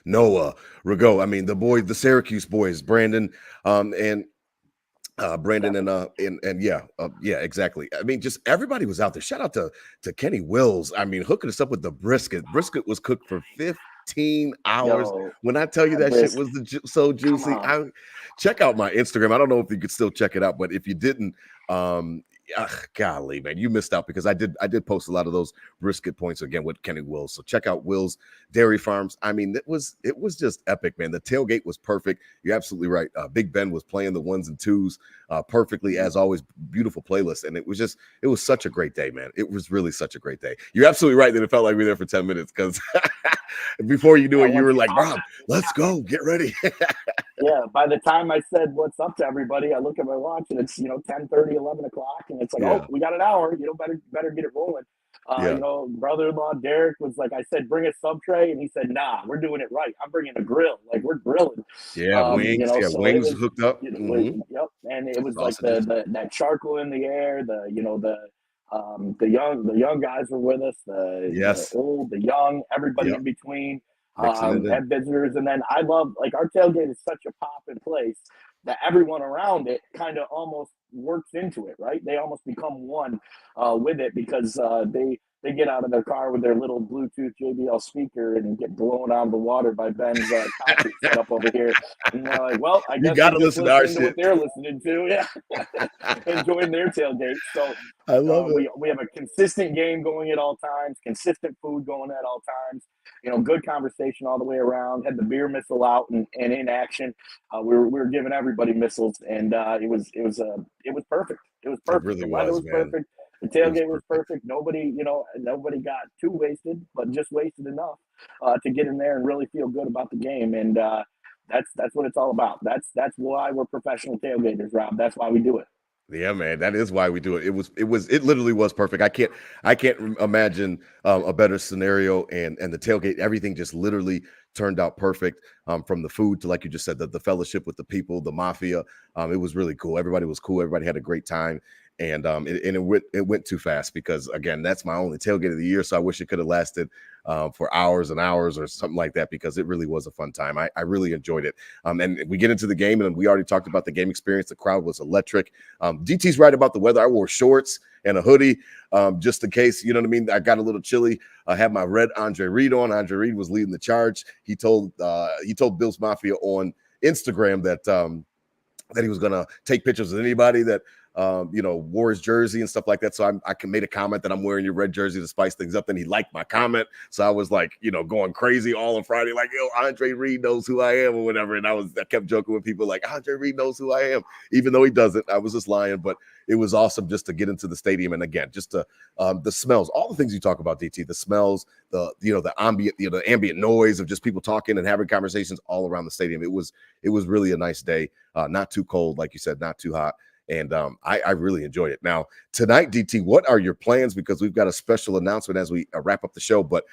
Noah, Rago. I mean, the Syracuse boys, Brandon, and Brandon and yeah, exactly. I mean, just everybody was out there. Shout out to Kenny Wills. I mean, hooking us up with the brisket. Brisket was cooked for 15 hours. Yo, When I tell you that that shit brisk, was so come juicy, on. I check out my Instagram. I don't know if you could still check it out, but if you didn't, golly, man, you missed out because I did post a lot of those brisket points again with Kenny Wills. So check out Wills Dairy Farms. I mean, it was just epic, man. The tailgate was perfect. You're absolutely right. Big Ben was playing the ones and twos perfectly as always. Beautiful playlist, and it was such a great day, man. It was really such a great day. You're absolutely right that it felt like we were there for 10 minutes because before you knew Yeah, it, you once were you like, saw Rob, let's go, get ready. Yeah, by the time I said what's up to everybody, I look at my watch and it's 10:30, 11 o'clock, and it's like, oh, Yeah, we got an hour. Better get it rolling. yeah, Brother-in-law Derek was like, I said, bring a sub tray, and he said, nah, we're doing it right. I'm bringing a grill, like we're grilling. yeah. Wings, yeah, So it wings was, hooked up. yep, and it was like Sausages. that charcoal in the air, the young guys were with us, the Yes, old, the young, everybody yep. in between, Mixing it in. had visitors. And then I love, like, our tailgate is such a poppin' place that everyone around it kind of almost works into it, right? They almost become one with it because they get out of their car with their little Bluetooth JBL speaker and get blown out of the water by Ben's concrete setup over here. And they're like, well, I You guess got we're to just listen to our listening to what shit. they're listening to. Yeah. Enjoying their tailgate. So I love it. we have a consistent game going at all times, consistent food going at all times. Good conversation all the way around. Had the beer missile out and in action. We were giving everybody missiles, and it was perfect. It was It perfect. really The weather was, was man. perfect. The It was tailgate was perfect. perfect. Nobody got too wasted, but just wasted enough to get in there and really feel good about the game. And that's what it's all about. That's why we're professional tailgaters, Rob. That's why we do it. Yeah, man, that is why we do it. It literally was perfect. I can't imagine a better scenario. And the tailgate, everything just literally turned out perfect. From the food to, like you just said, the fellowship with the people, the mafia. It was really cool. Everybody was cool. Everybody had a great time. And it went too fast because again, that's my only tailgate of the year. So I wish it could have lasted for hours and hours or something like that because it really was a fun time. I really enjoyed it. And we get into the game, and we already talked about the game experience. The crowd was electric. DT's right about the weather. I wore shorts and a hoodie just in case, you know what I mean? I got a little chilly. I had my red Andre Reed on. Andre Reed was leading the charge. He told Bill's Mafia on Instagram that he was going to take pictures of anybody that wore his jersey and stuff like that. So I made a comment that I'm wearing your red jersey to spice things up. And he liked my comment. So I was like, going crazy all on Friday, like, yo, Andre Reed knows who I am or whatever. And I kept joking with people like, Andre Reed knows who I am, even though he doesn't. I was just lying, but it was awesome just to get into the stadium. And again, just to the smells, all the things you talk about, DT, the smells, the ambient noise of just people talking and having conversations all around the stadium. It was really a nice day. Not too cold, like you said, not too hot. And I really enjoyed it. Now, tonight, DT, what are your plans? Because we've got a special announcement as we wrap up the show. But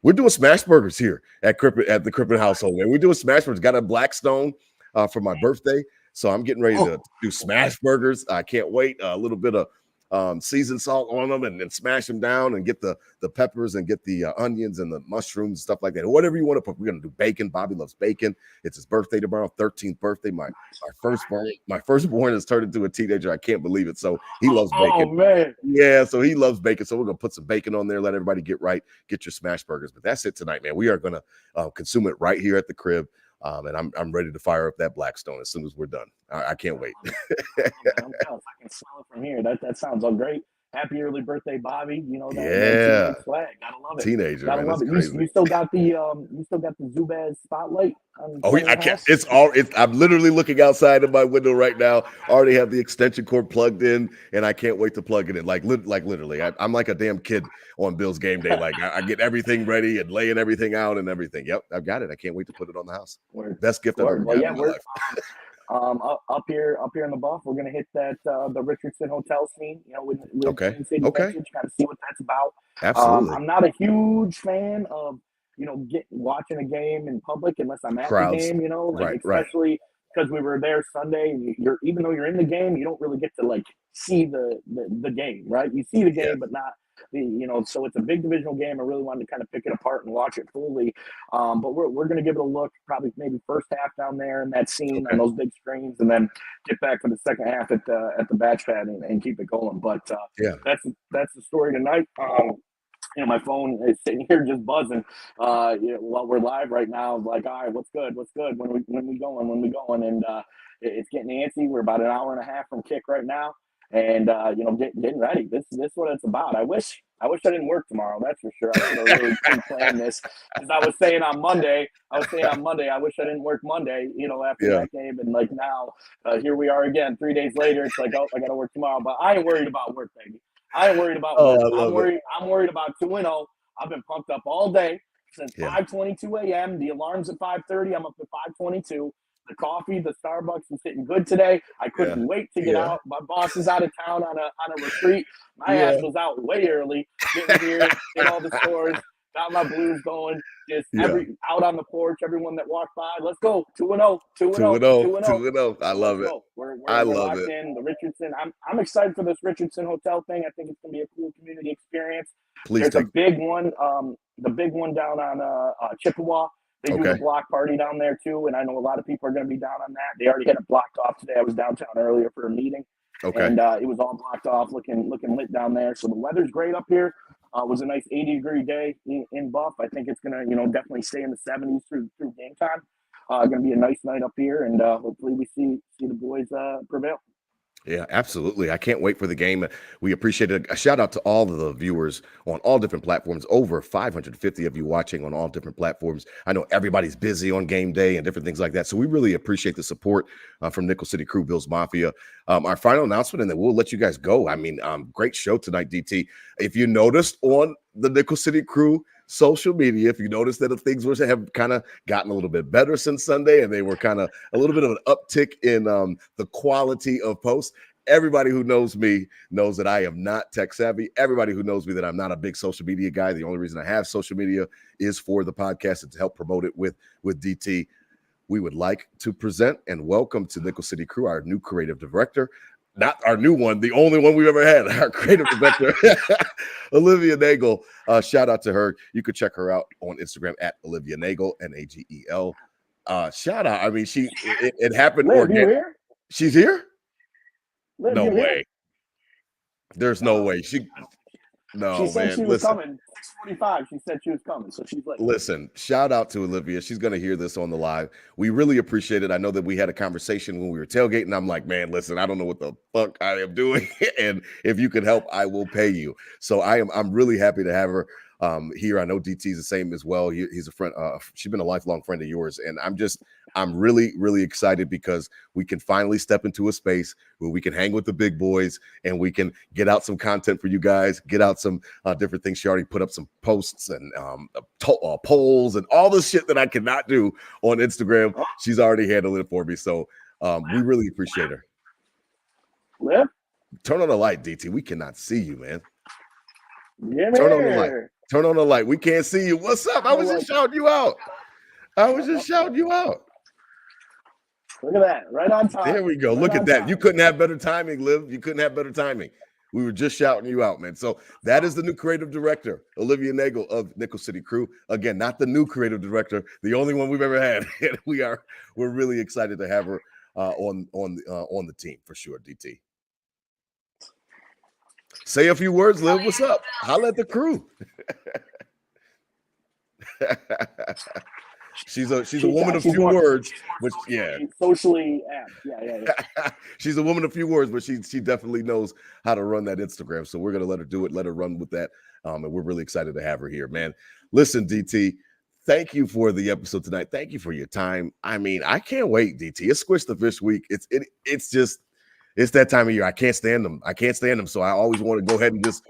we're doing smash burgers here at the Crippen household. And we're doing smash burgers. Got a Blackstone for my birthday. So I'm getting ready to do smash burgers. I can't wait. A little bit of seasoned salt on them and then smash them down and get the peppers and get the onions and the mushrooms and stuff like that. Whatever you want to put. We're going to do bacon. Bobby loves bacon. It's his birthday tomorrow, 13th birthday. My firstborn has turned into a teenager. I can't believe it. So he loves bacon. Oh, man. Yeah, so he loves bacon. So we're going to put some bacon on there, let everybody get your smash burgers. But that's it tonight, man. We are going to consume it right here at the crib. And I'm ready to fire up that Blackstone as soon as we're done. I can't wait. I can smell it from here. That sounds all great. Happy early birthday, Bobby. That teenage swag. Gotta love it. Teenager, gotta man, love it. You still got the Zubaz spotlight on I can't. I'm literally looking outside of my window right now. Already have the extension cord plugged in, and I can't wait to plug it in. Like literally, I'm like a damn kid on Bill's game day. Like I get everything ready and laying everything out and everything. Yep, I've got it. I can't wait to put it on the house. Best gift I've ever gotten in my life. Up here in the buff, we're gonna hit that the Richardson Hotel scene. with okay, kind of see what that's about. Absolutely. I'm not a huge fan of watching a game in public unless I'm at Crowds. the game. Especially because we were there Sunday. Even though you're in the game, you don't really get to see the game, right? You see the game, but not. So it's a big divisional game. I really wanted to kind of pick it apart and watch it fully. But we're going to give it a look, probably maybe first half down there in that scene on those big screens, and then get back for the second half at the batch pad and keep it going. But that's the story tonight. My phone is sitting here just buzzing while we're live right now. Like, all right, what's good? When we going? And it's getting antsy. We're about an hour and a half from kick right now. And getting ready. This is what it's about. I wish I didn't work tomorrow. That's for sure. I should have really pre-planned this, because I was saying on Monday. I wish I didn't work Monday. After that game, and now here we are again. 3 days later, it's like, oh, I got to work tomorrow. But I ain't worried about work, baby. I ain't worried about work. I'm worried about 2-0. I've been pumped up all day since 5:22 a.m. The alarm's at 5:30. I'm up at 5:22. The coffee, the Starbucks is hitting good today. I couldn't wait to get out. My boss is out of town on a retreat. My ass was out way early, getting here, hit all the stores, got my blues going. Just out on the porch, everyone that walked by, let's go. 2-0. 2-0. I love it. We're locked in the Richardson. I'm excited for this Richardson Hotel thing. I think it's gonna be a cool community experience. There's a big one, the big one down on Chippewa. They do the block party down there too, and I know a lot of people are going to be down on that. They already had it blocked off today. I was downtown earlier for a meeting, and it was all blocked off, looking lit down there. So the weather's great up here. It was a nice 80-degree day in Buff. I think it's going to definitely stay in the 70s through game time. Going to be a nice night up here, and hopefully we see the boys prevail. Yeah, absolutely. I can't wait for the game. We appreciate it. A shout out to all of the viewers on all different platforms. Over 550 of you watching on all different platforms. I know everybody's busy on game day and different things like that. So we really appreciate the support from Nickel City Crew, Bills Mafia. Our final announcement, and then we'll let you guys go. I mean, great show tonight, DT. If you noticed on the Nickel City Crew social media, if you notice that things have kind of gotten a little bit better since Sunday, and they were kind of a little bit of an uptick in the quality of posts. Everybody who knows me knows that I am not tech savvy. Everybody who knows me that I'm not a big social media guy. The only reason I have social media is for the podcast and to help promote it with DT. We would like to present and welcome to Nickel City Crew our new creative director. Not our new one, the only one we've ever had, our creative director, Olivia Nagel. Shout out to her. You could check her out on Instagram at Olivia Nagel, Nagel. Shout out. I mean, it happened. She's here? No way. There's no way. She No, said man. she was Listen. coming. 6:45. She said she was coming, so she's late. Listen, shout out to Olivia. She's going to hear this on the live. We really appreciate it. I know that we had a conversation when we were tailgating. I'm like, man, listen, I don't know what the fuck I am doing. And if you can help, I will pay you. So I'm really happy to have her here. I know DT's the same as well. He's a friend. She's been a lifelong friend of yours. And I'm really, really excited because we can finally step into a space where we can hang with the big boys and we can get out some content for you guys, get out some different things. She already put up some posts and polls and all the shit that I cannot do on Instagram. She's already handling it for me. So we really appreciate her. Liv? Turn on the light, DT. We cannot see you, man. Yeah, Turn on the light. Turn on the light. We can't see you. What's up? I was just shouting you out. Look at that. Right on time. There we go. Look at that. You couldn't have better timing, Liv. You couldn't have better timing. We were just shouting you out, man. So that is the new creative director, Olivia Nagel of Nickel City Crew. Again, not the new creative director, the only one we've ever had. And we're really excited to have her on the team for sure, DT. Say a few words, Liv. What's up? Holla at the crew. She's a woman of few words, but socially apt. Yeah. She's a woman of few words, but she definitely knows how to run that Instagram. So we're gonna let her do it, let her run with that. And we're really excited to have her here, man. Listen, DT, thank you for the episode tonight. Thank you for your time. I mean, I can't wait, DT. It's Squish the Fish week. It's that time of year. I can't stand them. So I always want to go ahead and just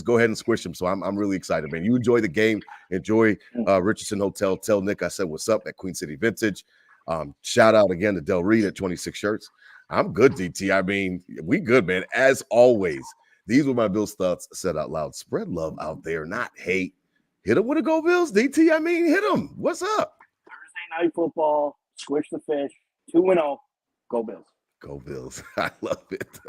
go ahead and squish them. So I'm really excited, man. You enjoy the game. Enjoy Richardson Hotel. Tell Nick I said what's up at Queen City Vintage. Shout out again to Del Reed at 26 Shirts. I'm good, DT. I mean, we good, man. As always, these were my Bills thoughts said out loud. Spread love out there, not hate. Hit them with a Go Bills, DT. I mean, hit them. What's up? Thursday night football. Squish the Fish. 2-0. Go Bills. Go Bills. I love it.